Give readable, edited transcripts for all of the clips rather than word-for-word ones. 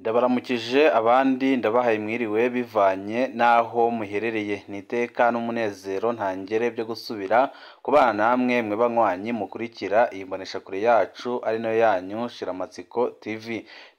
Ndabaramukije abandi ndabahaye mwiriwe bivanye naho muherereye niteka n'umunezero ntangere byo gusubira kubana namwe mwe banywanyi mukurikira iyi mboneshakure yacu ari nayo yanyu Shiramatsiko TV.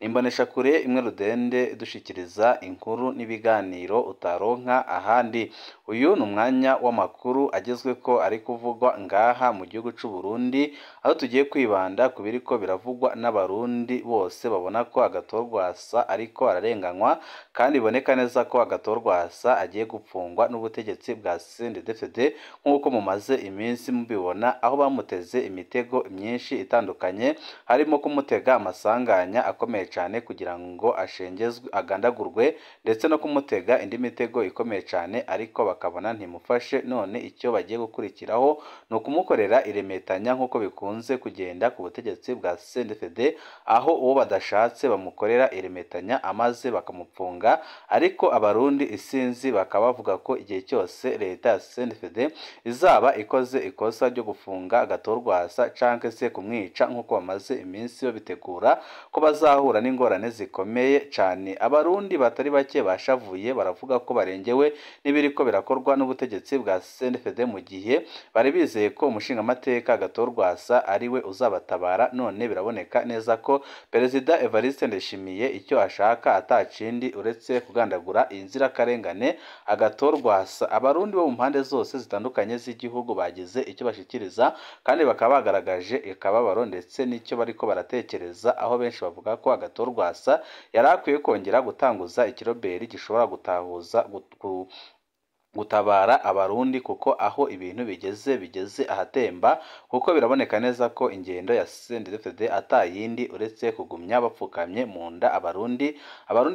Imboneshakure imwe rudende dushikiriza inkuru n'ibiganiro utaronka ahandi. Uyu ni umwanya w'amakuru agezwe ko ari kuvugwa ngaha mu gihugu c'u Burundi, aho tugiye kwibanda ku biriko biravugwa n'abarundi bose babona ko Agatho Rwasa ariko ararenganywa, kandi iboneka neza ko Agatho Rwasa agiye gupfungwa n'ubutegetsi bwa CNDD-FDD nk'uko mumaze iminsi mubibona, aho bamuteze imitego myinshi itandukanye, harimo kumutega amasanganya akomeye cyane kugira ngo ashengezwe agandagurwe, ndetse no kumutega indi mitego ikomeye cyane ariko bakabona ntimufashe. None icyo bagiye gukurikiraho ni ukumukorera iremetanya nk'uko bikunze kugenda ku butegetsi bwa CNDD-FDD, aho uwo badashatse bamukorera iremetanya amaze bakamupfunga. Ariko abarundi isinzi bakaba bavuga ko igihe cyose leta ya CNDD-FDD izaba ikoze ikosa ryo gufunga Agatho Rwasa canke se kumwica nk'uko bamaze iminsi babitegura, ko bazahura n'ingorane zikomeye cyane. Abarundi batari bake bashavuye baravuga ko barengewe n'ibiriko birakorwa n'ubutegetsi bwa CNDD-FDD mu gihe bari bizeye ko umushingamateka Agatho Rwasa ariwe uzabatabara. None biraboneka neza ko Perezida Evariste Ndayishimiye icyo ashaka atacindi uretse kugandagura iyi nzirakarengane Agatho Rwasa. Abarundi bo mu mpande zose zitandukanye z'igihugu bagize icyo bashikiriza, kandi bakaba bagaragaje akababaro ndetse n'icyo bariko baratekereza, aho benshi bavuga ko Agatho Rwasa yari akwiye kongera gutanguza ikiroberi gishobora gutabara abarundi, kuko aho ibintu bigeze ahatemba, kuko biraboneka neza ko ingendo ya CNDD-FDD atayindi uretse kugumya bapfukamye mu nda abarundi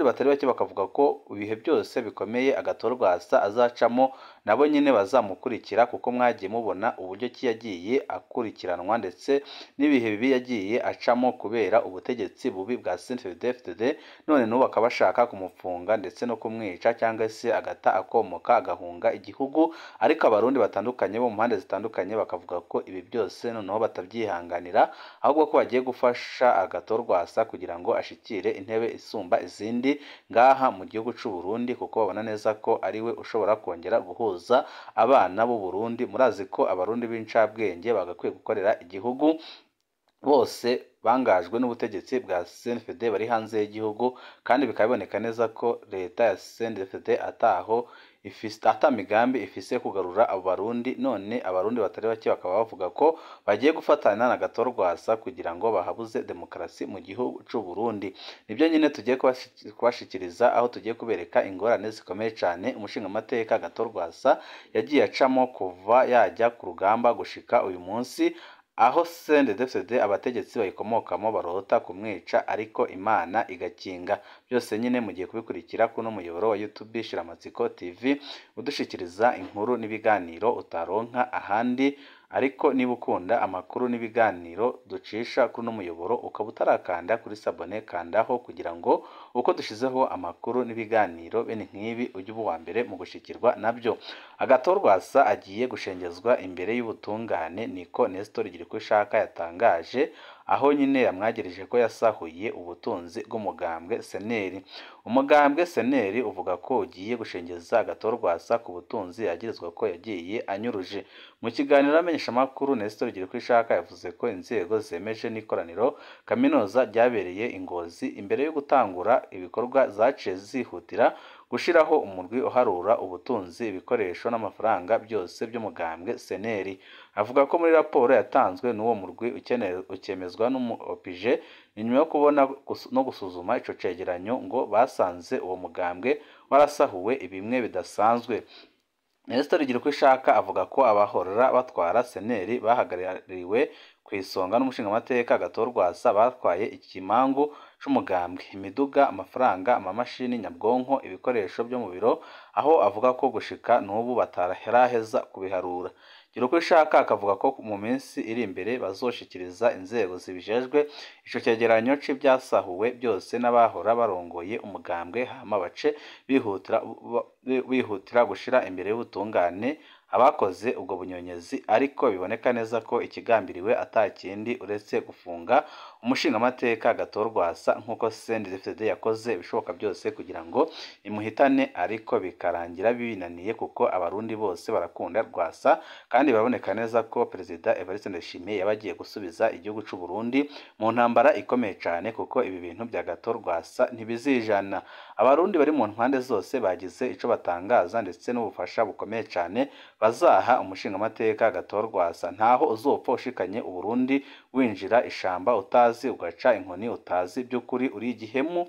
batari bake bakavuga ko ibihe byose bikomeye Agatho Rwasa azacamo nabo nyine bazamukurikira, kuko mwagiye mubona uburyo ki yagiye akurikiranwa ndetse n'ibihe bibi yagiye acamo kubera ubutegetsi bubi bwa CNDD-FDD. None n'ubu bakaba bashaka kumupfunga ndetse no kumwica cyangwa se agata akomoka agahunga igihugu. Ariko abarundi batandukanye bo mu mpande zitandukanye bakavuga ko ibi byose noneho batabyihanganira, ahubwo ko bagiye gufasha Agatho Rwasa kugira ngo ashikire intebe isumba izindi ngaha mu gihugu c'u Burundi, kuko babona neza ko ariwe ushobora kongera guhuza abana b'u Burundi. Murazi ko abarundi b'incabwenge bagakwiye gukorera igihugu bose bangajwe n'ubutegetsi bwa CNDD-FDD bari hanze y'igihugu, kandi bikaboneka neza ko leta ya CNDD-FDD ata migambi ifise kugarura abo barundi. None abarundi batari bake bakaba bavuga ko bagiye gufatana na Agatho Rwasa kugira ngo bahabuze demokarasi mu gihugu c'u Burundi. Nibyo nyine tugiye kubashikiriza, aho tugiye kubereka ingorane zikomeye cyane umushingamateka Agatho Rwasa yagiye acamo kuva yajya ku rugamba gushika uyu munsi, aho CNDD-FDD abategetsi bayikomokamo barota kumwica ariko Imana igakinga. Byose nyine mugiye kubikurikira kuno muyoboro wa YouTube Shiramatsiko TV, udushikiriza inkuru n'ibiganiro utaronka ahandi. Ariko niba ukunda amakuru n'ibiganiro ducisha kuno muyoboro ukaba utarakanda kuri sabone, kandaho kugira ngo uko dushizeho amakuru n'ibiganiro bene nk'ibi ujye uba uwa mbere mu gushikirwa nabyo. Agatho Rwasa agiye gushengezwa imbere y'ubutungane, niko Nestor Girikushaka yatangaje, aho nyine yamwagirije ko yasahuye ubutunzi bw'umugambwe seneri. Umugambwe seneri uvuga ko ugiye gushengeza Agatho Rwasa ku butunzi yagirizwa ko yagiye anyuruje. Mu kiganiro amenyeshamakuru, Nestor Girikushaka yavuze ko inzego zemeje n'ikoraniro kaminuza ryabereye Ingozi imbere yo gutangura ibikorwa zaciye zihutira gushiraho umurwi uharura ubutunzi, ibikoresho n'amafaranga byose by'umugambwe seneri. Avuga ko muri raporo yatanzwe n'uwo murwi ukemezwa n'umupije inyuma yo kubona no gusuzuma ico cegeranyo, ngo basanze uwo mugambwe warasahuwe ibimwe bidasanzwe. Nestor Girikushaka avuga ko abahorera batwara seneri bahagarariwe ku isonga n'umushingamateka Agatho Rwasa batwaye ikimangu c'umugambwe, imiduga, amafaranga, amamashini nyabwonko, ibikoresho byo mu biro, aho avuga ko gushika n'ubu bataraheza kubiharura. Girikushaka akavuga ko mu minsi iri imbere bazoshikiriza inzego zibijejwe ico cegeranyo c'ibyasahuwe byose n'abahora barongoye umugambwe, hama bace bihutira gushira imbere y'ubutungane abakoze ubwo bunyonyezi ariko biboneka neza ko ikigambiriwe atakindi uretse gufunga umushingamateka Agatho Rwasa nk'uko CNDD-FDD yakoze ibishoboka byose kugira ngo imuhitane ariko bikarangira binaniye kuko abarundi bose barakunda Rwasa kandi biraboneka neza ko Perezida Evariste Ndayishimiye yabagiye gusubiza igihugu cy'u Burundi mu ntambara ikomeye cyane kuko ibi bintu bya Agatho Rwasa ntibizijana. Abarundi bari mu mpande zose bagize ico batangaza ndetse n'ubufasha bukomeye cyane bazaha umushingamateka Agatho Rwasa. Ntaho uzopfa ushikanye Uburundi winjira ishamba utazi ugaca inkoni utazi by'ukuri uri igihemu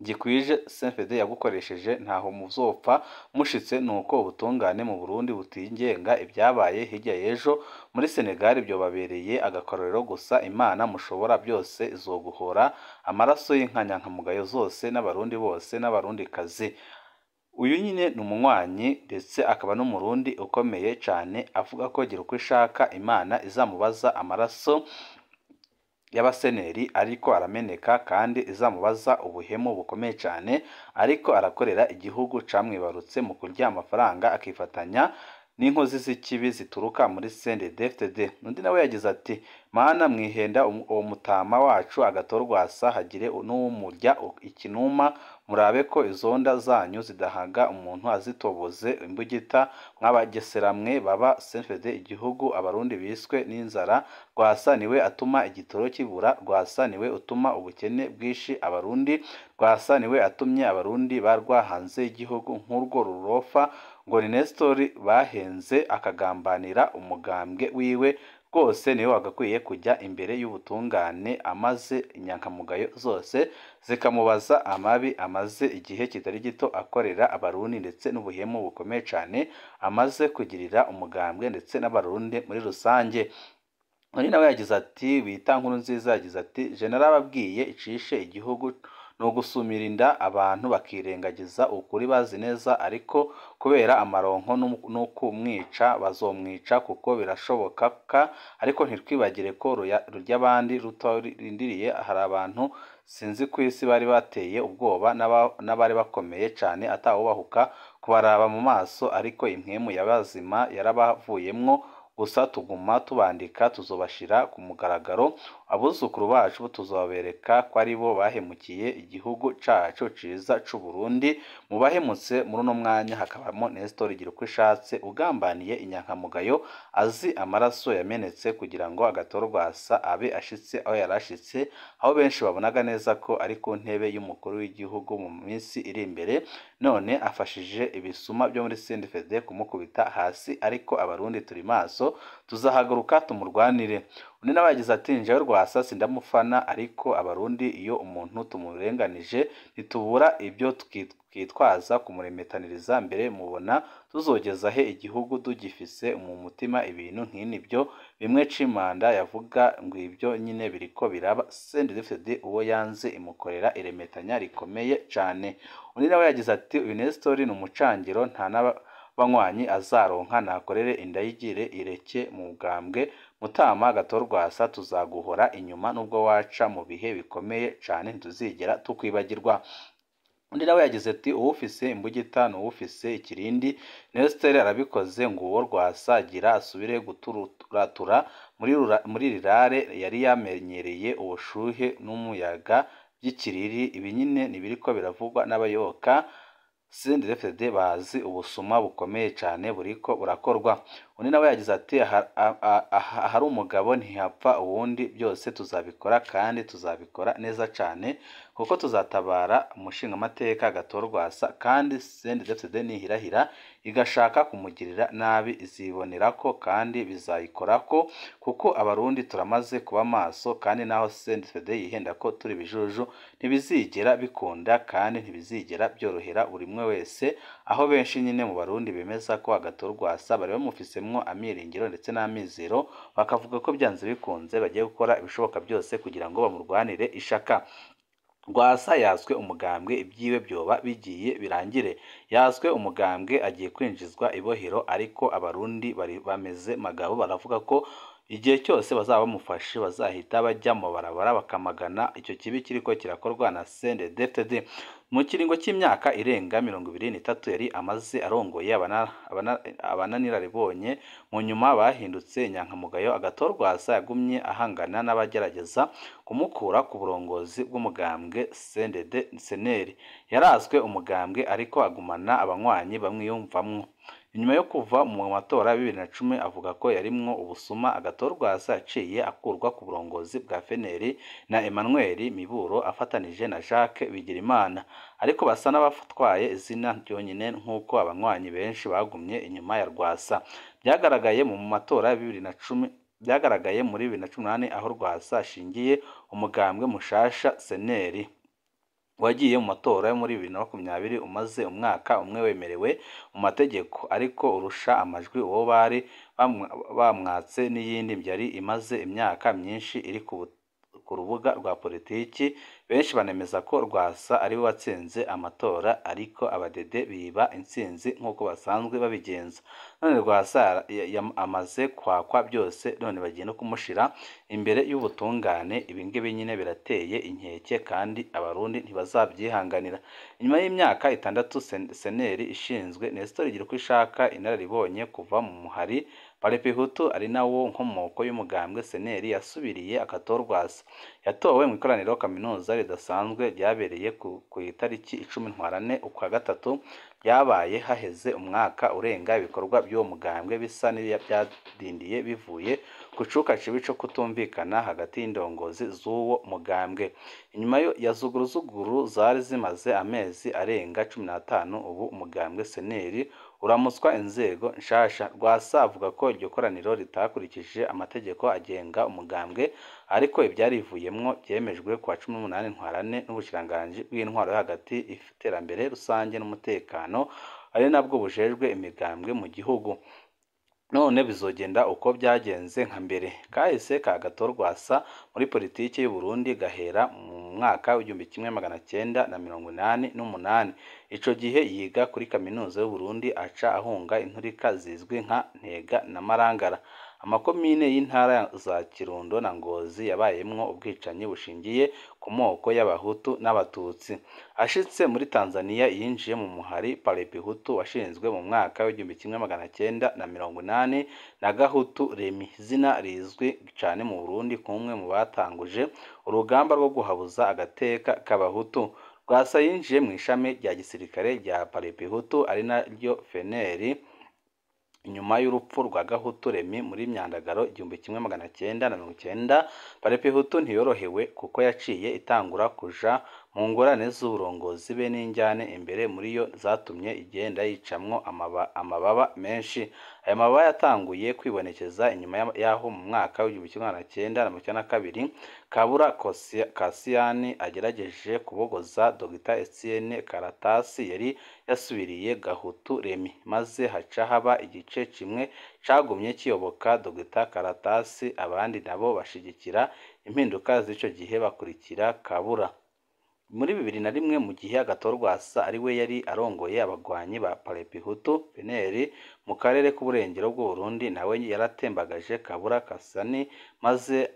gikwije CNDD yagukoresheje ntaho muzopfa mushitse nuko ubutungane mu Burundi butingenga ibyabaye hirya y'ejo muri Senegal byo babereye agakorero gusa Imana mushobora byose izoguhora amaraso y'inkanyankamugayo zose n'abarundi bose n'abarundi kazi. Uyu nyine ni umunywanyi ndetse akaba n'umurundi ukomeye cyane avuga ko gira uko ishaka Imana izamubaza amaraso y'abaseneri ariko arameneka kandi izamubaza ubuhemu bukomeye cyane ariko arakorera igihugu camwibarutse mu kurya amafaranga akifatanya n'inkozi z'ikibi zituruka muri CNDD-FDD. Undi nawe yagize ati mana mwihenda uwo mutama wacu Agatho Rwasa hagire n'umurya ikinuma murabe ko izonda zanyu zidahaga umuntu azitoboze imbugita mwabageseramwe baba CNDD igihugu abarundi biswe n'inzara. Rwasa niwe atuma igitoro kibura, Rwasa niwe utuma ubukene bwishi abarundi, Rwasa niwe atumye abarundi barwa hanze y'igihugu nk'urwo rurofa ngo ni Nestor bahenze akagambanira umugambwe wiwe rwose niwe wagakwiye kujya imbere y'ubutungane amaze inyankamugayo zose zikamubaza amabi amaze igihe kitari gito akorera abarundi ndetse n'ubuhemu bukomeye cyane amaze kugirira umugambwe ndetse n'abarundi muri rusange. Undi nawe yagize ati bita nkuru nziza yagize ati general ababwiye icishe igihugu no gusumira inda abantu bakirengagiza ukuri bazi neza ariko kubera amaronko no kumwica bazomwica kuko birashoboka ariko ntitwibagire ko rurya abandi rutarindiriye. Hari abantu sinzi ku isi bari bateye ubwoba n'abari bakomeye cyane atawubahuka kubaraba mu maso ariko impwemu y'abazima yarabavuyemwo gusa tuguma tubandika tuzobashira ku mugaragaro abuzukuru bacu tuzobereka ko ari bo bahemukiye igihugu cacu ciza c'u Burundi. Mu bahemutse muri uno mwanya hakabamo Nestor gira uko ishatse ugambaniye inyankamugayo azi amaraso yamenetse kugira ngo Agatho Rwasa abe ashitse aho yarashitse aho benshi babonaga neza ko ari ku ntebe y'umukuru w'igihugu mu minsi iri imbere none afashije ibisuma byo muri CNDD-FDD kumukubita hasi ariko abarundi turi maso tuzahaguruka tumurwanire. Undi nawe yagize ati njewe Rwasa sindamufana ariko abarundi iyo umuntu tumurenganije nitubura ibyo twitwaza kumuremetaniriza mbere mubona tuzogeza he igihugu dugifise mu mutima ibintu nk'inibyo bimwe cimanda yavuga ngo ibyo nyine biriko biraba CNDD-FDD uwo yanze imukorera iremetanya rikomeye cyane. Undi nawe yagize ati uyu Nestor ni umucangiro nta n'abanywanyi azaronka nakorere indayigire ireke mu bwambwe mutama Agatho Rwasa tuzaguhora inyuma nubwo waca mu bihe bikomeye cyane ntuzigera tukwibagirwa. Undi nawe yagize ati uwufise imbugita n'uwufise ikirindi Nestor arabikoze ngo uwo Rwasa agira asubire guturatura muri rirare yari yamenyereye ubushuhe n'umuyaga by'ikiriri. Ibi nyine nibiriko biravugwa n'abayoboka CNDD-FDD bazi ubusuma bukomeye cyane buriko burakorwa. Undi nawe yagize ati ahari umugabo ntihapfa uwundi byose tuzabikora kandi tuzabikora neza cyane kuko tuzatabara umushingamateka Agatho Rwasa kandi CNDD-FDD nihirahira igashaka kumugirira nabi izibonerako kandi bizayikorako kuko abarundi turamaze kuba maso kandi naho CNDD-FDD yihenda ko turi bijuju ntibizigera bikunda kandi ntibizigera byorohera buri umwe wese aho benshi nyine mu barundi bemeza ko Agatho Rwasa bari bamufisemwo amiringiro ndetse n'amizero bakavuga ko byanze bikunze bagiye gukora ibishoboka byose kugira ngo bamurwanire ishaka. Rwasa yazwe umugambwe ibyiwe byoba bigiye birangire, yazwe umugambwe agiye kwinjizwa ibohero ariko abarundi bari bameze magabo baravuga ko igihe cyose bazaba bamufashe bazahita bajya mu barabara bakamagana icyo kibi kiriko kirakorwa na CNDD-FDD. Mu kiringo cy'imyaka irenga 23 yari amaze arongoye abananiraribonye mu nyuma bahindutse inyankamugayo, Agatho Rwasa yagumye ahangana n'abagerageza kumukura ku burongozi bw'umugambwe CNL. Yarazwe umugambwe ariko agumana abanywanyi bamwiyumvamwo. Inyuma yo kuva mu matora ya 2010 avuga ko yarimwo ubusuma, Agatho Rwasa yaciye akurwa ku burongozi bwa FNL na Emmanuel Miburo afatanije na Jacques Bigirimana, ariko basa n'abafatwaye izina ryonyine nk'uko abanywanyi benshi bagumye inyuma ya Rwasa. Byagaragaye mu matora ya 2010 byagaragaye muri 2018 aho Rwasa ashingiye umugambwe mushasha CNL wagiye mu matora yo muri 2020 umaze umwaka umwe wemerewe mu mategeko, ariko urusha amajwi uwo bari bamwatse n'iyindi byari imaze imyaka myinshi iri ku rubuga rwa politiki. Benshi banemeza ko Rwasa ari we watsinze amatora, ariko abadede biba intsinzi nk'uko basanzwe babigenza. None Rwasa amaze kwakwa byose, none bagiye no kumushira imbere y'ubutungane. Ibingibi nyine birateye inkeke kandi abarundi ntibazabyihanganira. Inyuma y'imyaka 6 CNL ishinzwe, Nestor Girkwishaka inararibonye kuva mu muhari Parpehutu ari nawo nkomoko y'umugambwe CNL yasubiriye Agatho Rwasa. Yatowe mu ikoraniro kaminuza ridasanzwe ryabereye ku itariki 10 Ntwarante ukwa gatatu, byabaye haheze umwaka urenga. Ibikorwa by'uwo mugambwe bisa n'ibyadindiye bivuye ku cuka cibi co kutumvikana hagati y'indongozi z'uwo mugambwe. Inyuma ya zuguruzuguru zari zimaze amezi arenga 15, ubu umugambwe CNL uramutswa inzego nshasha. Rwasa avuga ko iryo koraniro ritakurikije amategeko agenga umugambwe, ariko ibyarivuyemwo byemejwe kwa 18 Ntwarante n'ubushiranganje bw'intwaro yo hagati, iterambere rusange n'umutekano, ari nabwo bujejwe imigambwe mu gihugu. None bizogenda uko byagenze nka mbere. Kahise ka Agatho Rwasa muri politiki y'u Burundi gahera mu mwaka w'1988. Ico gihe yiga kuri kaminuza y'u Burundi, aca ahunga inturika zizwi nka Ntega na Marangara. Amakomine y'intara za Kirundo na Ngozi yabayemwo ubwicanyi bushingiye ku moko y'abahutu n'abatutsi. Ashitse muri Tanzania yinjiye mu muhari Parpehutu washinzwe mu mwaka w'1980 na Gahutu Remi, izina rizwi cyane mu Burundi kumwe mu batanguje urugamba rwo guhabuza agateka k'abahutu. Rwasa yinjiye mu ishami rya gisirikare rya Parpehutu ari naryo FNL inyuma y'urupfu rwa Gahutu Remi muri Myandagaro 1990. Parpehutu ntiyorohewe kuko yaciye itangura kuja mu ngorane z'uburongozi be n'injyane imbere muri yo zatumye igenda yicamwo amababa menshi. Aya mababa yatanguye kwibonekeza inyuma yaho mu mwaka w'1992 Kabura Kasiyani agerageje kubogoza Dr Etienne Karatasi yari yasubiriye Gahutu Remi, maze haca haba igice kimwe cagumye kiyoboka Dr Karatasi, abandi nabo bashigikira impinduka z'ico gihe bakurikira Kabura. Muri 2001 mu gihe Agatho Rwasa ari we yari arongoye abagwanyi ba Parpehutu FNL mu karere k'uburengero bw'u Burundi, nawe yaratembagaje Kabura Kasani maze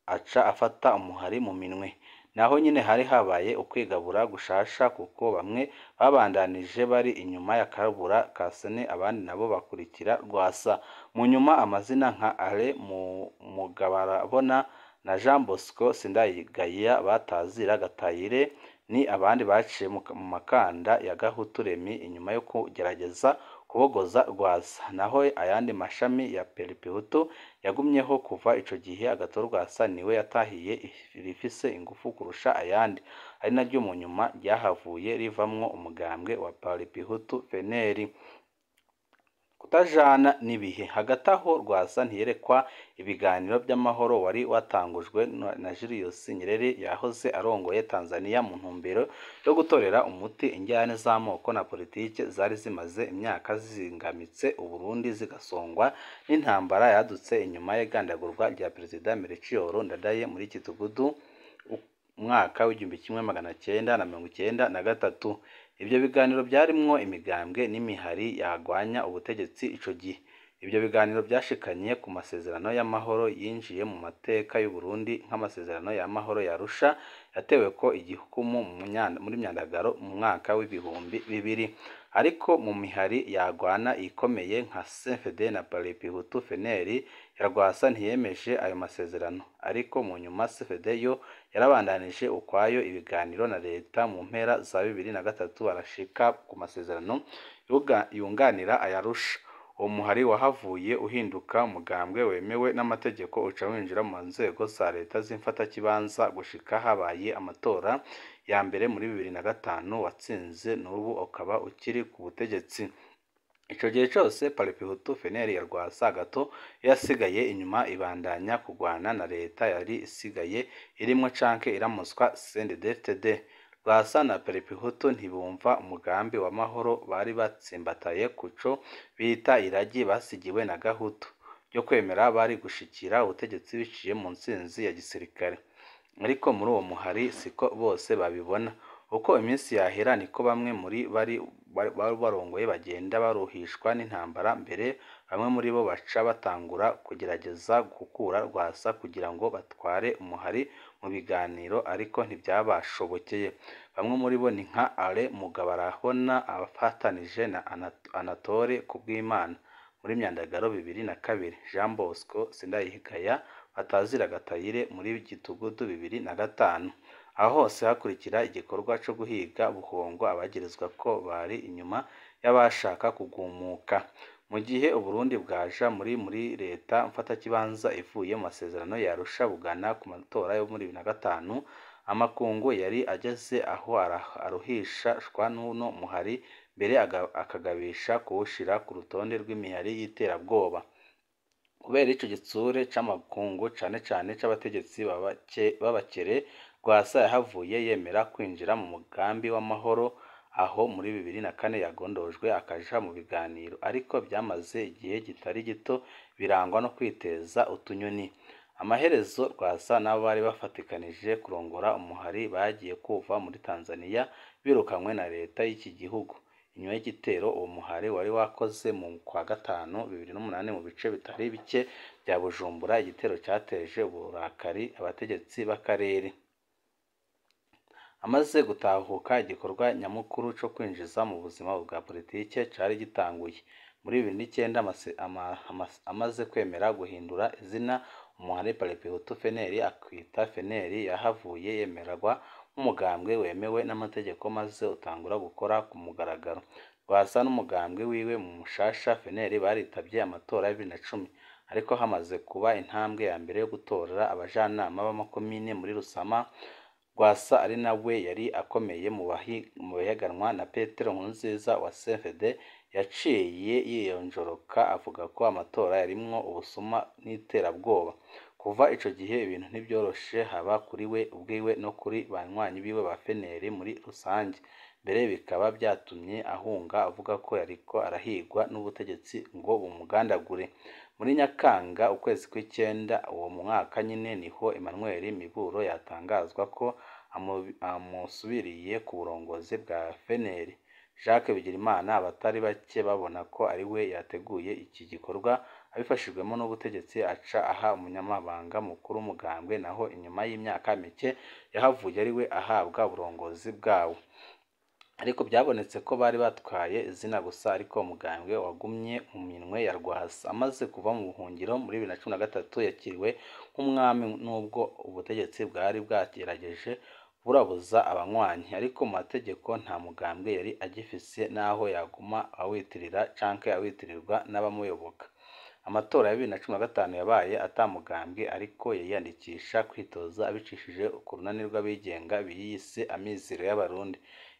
aca afata umuhari mu minwe. Naho nyine hari habaye ukwigabura gushasha kuko bamwe babandanije bari inyuma ya Kabura Kasani, abandi nabo bakurikira Rwasa. Mu nyuma amazina nka Ale Mugabarabona na Jean Bosco Sindayigaya batazira Gatayire ni abandi baciye mu makanda ya Gahutu Remi inyuma yo kugerageza kubogoza Rwasa. Naho ayandi mashami ya Parpehutu yagumyeho kuva ico gihe. Agatho Rwasa niwe yatahiye rifise ingufu kurusha ayandi, ari naryo mu nyuma ryahavuye rivamwo umugambwe wa Parpehutu FNL. Kutajana n'ibihe. Hagati aho Rwasa ntiyerekwa ibiganiro by'amahoro wari watangujwe na Julius Nyerere yahoze arongoye Tanzania mu ntumbero yo gutorera umuti injyane z'amoko na politike zari zimaze imyaka zingamitse Uburundi zigasongwa n'intambara yadutse inyuma y'igandagurwa rya Perezida Melchior Ndadaye muri Kitugudu umwaka w'1993. Ibyo biganiro byarimwo imigambwe n'imihari yagwanya ubutegetsi ico gihe. Ibyo biganiro byashikanye ku masezerano y'amahoro yinjiye mu mateka y'u Burundi nk'amasezerano y'amahoro ya Arusha yatewe ko igikumu muri Myandagaro mu mwaka w'ibihumbi bibiri, ariko mu mihari yagwana ikomeye nka CNDD na Pariphutu FNL ya Rwasa ntiyemeje ayo masezerano, ariko mu nyuma CNDD yo yarabandanije ukwayo ibiganiro na leta mu mpera za 2003 barashika ku masezerano yunganira ayarusha. Uwo muhari wahavuye uhinduka umugambwe wemewe n'amategeko uca winjira mu nzego za leta z'imfatakibanza gushika habaye amatora ya mbere muri 2005 watsinze n'ubu ukaba ukiri ku butegetsi. Ico gihe cyose Pariphutu FNL ya Rwasa Agatho yasigaye inyuma ibandanya kugwana na leta yari isigaye irimwo canke iramuswa CNDD-FDD. Rwasa na Pariphutu ntibumva umugambi w'amahoro bari batsimbataye kuco bita iragi basigiwe na Gahutu ryo kwemera bari gushikira ubutegetsi biciye mu ntsinzi ya gisirikare, ariko muri uwo muhari siko bose babibona. Uko iminsi yahera niko bamwe muri bari barongoye bagenda baruhishwa n'intambara, mbere bamwe muri bo baca batangura kugerageza gukura Rwasa kugira ngo batware umuhari mu biganiro, ariko ntibyabashobokeye. Bamwe muri bo ni nka Ale Mugabarahona abafatanije na Anatole Kubwimana muri Myandagaro 2002, Jean Bosco Sindayihigaya batazira Gatayire muri Gitugudu 2005. Aho hose hakurikira igikorwa cyo guhiga buhongo abagirizwa ko bari inyuma y'abashaka kugumuka. Mu gihe Uburundi bwaja muri leta mfatakibanza ivuye mu masezerano ya Arusha bugana ku matora yo muri 2005, amakungu yari ageze aho aruhishwa n'uno muhari, mbere akagabisha kuwushira ku rutonde rw'imihari y'iterabwoba. Kubera ico gitsure c'amakungu cane c'abategetsi babakere, Rwasa yahavuye yemera kwinjira mu mugambi w'amahoro, aho muri 2004 yagondojwe akaja mu biganiro, ariko byamaze igihe kitari gito birangwa no kwiteza utunyoni. Amaherezo Rwasa n'abo bari bafatikanije kurongora umuhari bagiye kuva muri Tanzania birukanywe na leta y'iki gihugu. Inyuma y'igitero uwo muhari wari wakoze mu kwa gatanu 2008 mu bice bitari bike bya Bujumbura, igitero cyateje uburakari abategetsi b'akarere. Amaze gutahuka, igikorwa nyamukuru cyo kwinjiza mu buzima bwa politike cari gitanguye. Muri 2009 amaze kwemera guhindura izina, umuhari Pariphutu FNL akwita FNL yahavuye yemererwa nk'umugambwe wemewe n'amategeko maze utangura gukora ku mugaragaro. Rwasa n'umugambwe wiwe mu mushasha FNL baritabye amatora ya 2010, ariko hamaze kuba intambwe ya mbere yo gutorera abajanama b'amakomine muri Rusama. Rwasa ari nawe yari akomeye mu bahiganwa na Petero Nkurunziza wa CNDD, yaciye yiyonjoroka avuga ko amatora yarimwo ubusuma n'iterabwoba. Kuva ico gihe ibintu ntibyoroshe, haba kuri we ubwiwe no kuri banywanyi biwe ba FNL muri rusange, mbere bikaba byatumye ahunga avuga ko yariko arahigwa n'ubutegetsi ngo bumugandagure. Muri Nyakanga ukwezi kw'icenda uwo mwaka nyine niho Emmanuel Miburo yatangazwa ko amusubiriye ku burongozi bwa FNL. Jacques Bigirimana abatari bake babona ko ari we yateguye iki gikorwa abifashijwemo n'ubutegetsi, aca aha umunyamabanga mukuru w'umugambwe, naho inyuma y'imyaka mike yahavuye ari we ahabwa uburongozi bwawo. Ariko byabonetse ko bari batwaye izina gusa, ariko umugambwe wagumye mu minwe ya Rwasa. Amaze kuva mu buhungiro muri 2013 yakiriwe nk'umwami, nubwo ubutegetsi bwari bwagerageje burabuza abanywanyi, ariko mu mategeko nta mugambwe yari agifise naho yaguma awitirira canke awitirirwa n'abamuyoboka. Amatora ya 2015 yabaye atamugambwe, ariko yiyandikisha kwitoza abicishije ku runani rw'abigenga biyise Amizero y'Abarundi.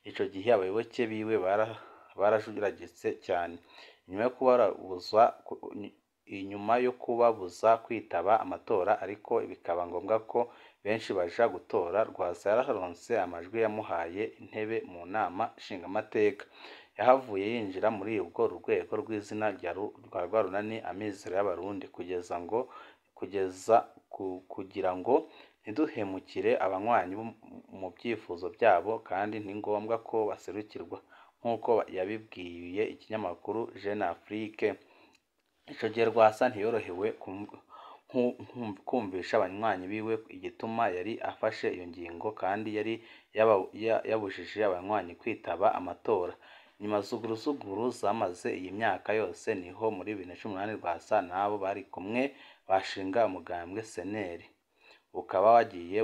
Ico gihe abayoboke biwe barajuragitse cyane. Inyuma yo kubabuza kwitaba amatora, ariko bikaba ngombwa ko benshi baja gutora, Rwasa yararonse amajwi yamuhaye intebe mu nama nshingamateka. Yahavuye yinjira muri ubwo rwego rw'izina rwa runani Amizero y'Abarundi kugira ngo ntiduhemukire abanywanyi mu byifuzo byabo, kandi ni ngombwa ko baserukirwa, nk'uko yabibwiye ikinyamakuru Jeune Afrique. ico gihe Rwasa ntiyorohewe kumvisha abanywanyi biwe igituma yari afashe iyo ngingo kandi yari yabujije abanywanyi kwitaba amatora. Nyuma zuguruzuguru zamaze iyi myaka yose niho muri 2018 Rwasa nabo bari kumwe bashinga umugambwe seneri, ukaba wagiye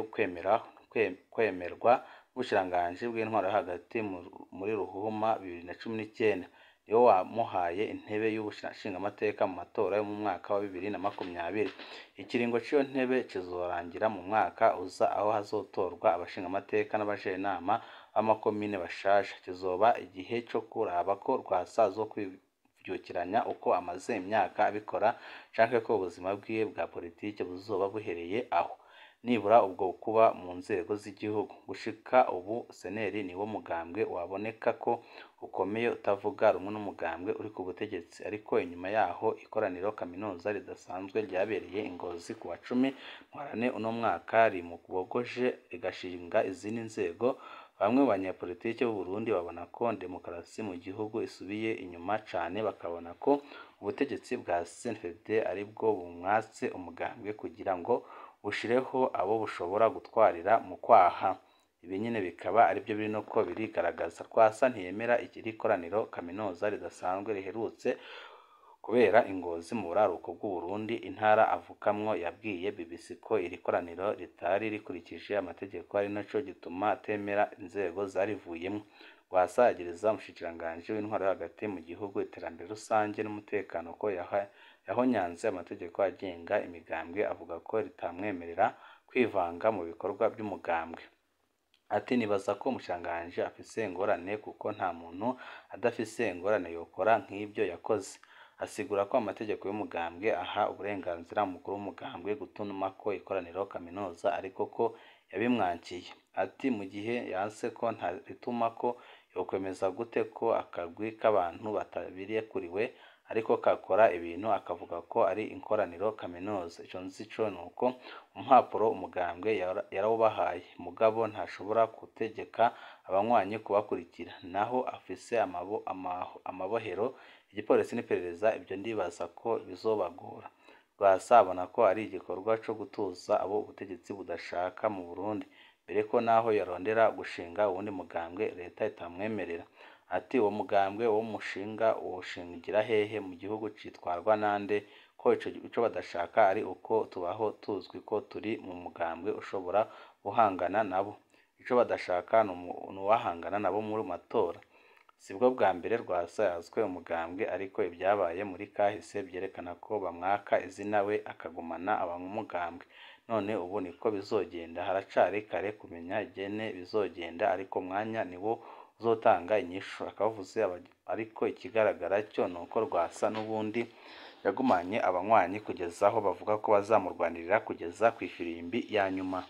kwemerwa n'ubushikiranganji bw'intwaro hagati muri Ruhuma 2019. niwo wamuhaye intebe y'ubushingamateka mu matora yo mu mwaka wa 2020. Ikiringo cy'iyo ntebe kizorangira mu mwaka uza aho hazotorwa abashingamateka n'abajenama b'amakomine bashasha. Kizoba igihe cyo kuraba ko Rwasa zo kwivyukiranya uko amaze imyaka abikora canke ko ubuzima bwiwe bwa politike buzoba buhereye aho, nibura ubwo kuba mu nzego z'igihugu. Gushika ubu seneri niwo mugambwe waboneka ko ukomeye utavuga rumwe n'umugambwe uri ku butegetsi, ariko inyuma yaho ikoraniro kaminuza ridasanzwe ryabereye Ingozi ku wa 10 Ntwarante uno mwaka rimubogoje rigashinga izindi nzego. Bamwe mu banyapolitike b'u Burundi babona ko demokarasi mu gihugu isubiye inyuma cane, bakabona ko ubutegetsi bwa CNDD aribwo bumwatse umugambwe kugira ngo bushireho abo bushobora gutwarira mu kwaha. Ibi nyine bikaba aribyo biri no ko birigaragaza. Rwasa ntiyemera ikiri koraniro kaminuza ridasanzwe riherutse kubera Ingozi mu buraruko bw'u Burundi, intara avukamwo. Yabwiye BBC ko iri koraniro ritari rikurikije amategeko, ari naco gituma atemera inzego zarivuyemo. Rwasa yagiriza umushikiranganji w'intwaro hagati mu gihugu, iterambere rusange n'umutekano ko yahonyanze amategeko agenga imigambwe, avuga ko ritamwemerera kwivanga mu bikorwa by'umugambwe. Ati nibaza ko umushikiranganji afise ingorane kuko nta muntu adafise ingorane yokora nk'ibyo yakoze. Asigura ko amategeko y'umugambwe aha uburenganzira umukuru w'umugambwe gutuma ko ikoraniro kaminuza, ariko ko yabimwankiye. Ati mu gihe yanse ko ntarituma ko yokwemeza gute ko akagwi k'abantu batabiriye kuriwe ariko kakora ibintu akavuga ko ari ikoraniro kaminuza. Ico nzi co nuko impapuro umugambwe yarawubahaye, mugabo ntashobora gutegeka abanywanyi kubakurikira, naho afise amabohero, igipolisi n'iperereza. Ibyo ndibaza ko bizobagora. Rwasa abona ko ari igikorwa co gutuza abo ubutegetsi budashaka mu Burundi, mbere ko naho yarondera gushinga uwundi mugambwe leta itamwemerera. Ati uwo mugambwe wo mushinga woshingira hehe mu gihugu citwarwa nande, ko ico badashaka ari uko tubaho tuzwi ko turi mu mugambwe ushobora guhangana nabo. Ico badashaka nuwahangana nabo muri matora. Sibwo bwa mbere Rwasa yazwe umugambwe, ariko ibyabaye muri kahise byerekana ko bamwaka izina we akagumana abamugambwe. None ubu niko bizogenda. Haracari kare kumenya igene bizogenda, ariko mwanya niwo uzotanga inyishu, akavuze. Ariko ikigaragara cyo nuko Rwasa n'ubundi yagumanye abanywanyi kugeza aho bavuga ko bazamurwanirira kugeza ku ifirimbi ya nyuma.